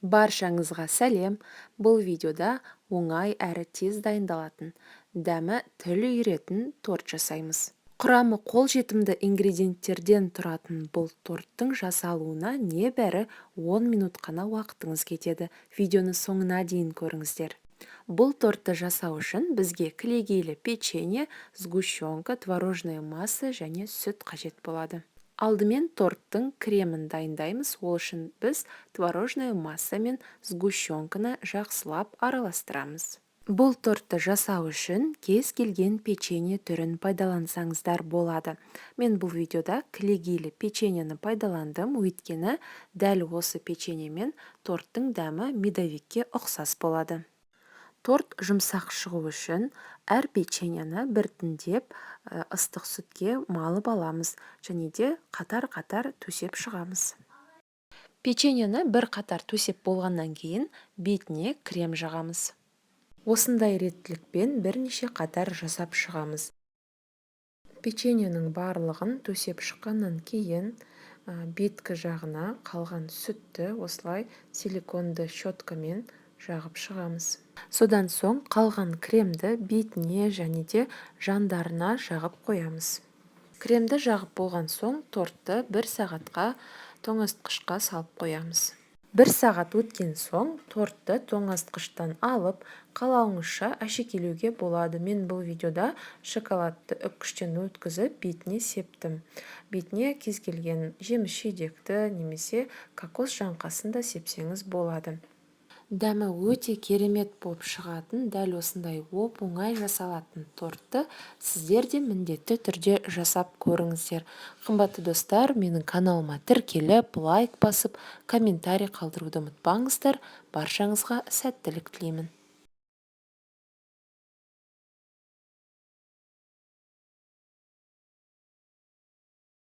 Баршаңызға сәлем. Бұл видеода оңай әрі тез дайындалатын, дәмі тіл үйіретін торт жасаймыз. Құрамы қолжетімді ингредиенттерден тұратын бұл торттың жасалуына небәрі 10 минут қана уақытыңыз кетеді. Видеоны соңына дейін көріңіздер. Бұл тортты жасау үшін бізге кілегейлі печенье, сгущенка, творожная масса және сүт қажет болады. Алдымен торттың кремін дайындаймыз. Ол үшін біз творожная масса мен сгущенканы жақсылап араластырамыз. Бұл тортты жасау үшін кез келген печенье түрін пайдалансаңыздар болады. Мен бұл видеода кілегейлі печеньені пайдаландым, өйткені дәл осы печеньемен торттың дәмі медовикке ұқсас болады. Торт жұмсақ шығу үшін әр печеньені біртіндеп ыстық сүтке малып аламыз және де қатар-қатар төсеп шығамыз. Печеньені бір қатар төсеп болғаннан кейін бетіне крем жағамыз. Осындай реттілікпен бірнеше қатар жасап шығамыз. Печеньенің барлығын төсеп шыққаннан кейін беткі жағына қалған сүтті осылай силиконды щеткамен жағып шығамыз. Содан соң қалған кремді бетіне және де жандарына жағып қоямыз. Кремді жағып болған соң тортты 1 сағатқа тоңазытқышқа салып қоямыз. 1 сағат өткен соң тортты тоңазытқыштан алып, қалауыңызша әшекейлеуге болады. Мен бұл видеода шоколадты үккіштен өткізіп бетіне септім. Бетіне кез келген жеміс-жидекті немесе кокос жаңқасын да сепсеңіз болады. Дәмі өте керемет болып шығатын, дәл осындай оп-оңай жасалатын тортты сіздер де міндетті түрде жасап көріңіздер. Қымбатты достар, менің каналыма тіркеліп, лайк басып, комментарий қалдыруды ұмытпаңыздар. Баршаңызға сәттілік тілеймін.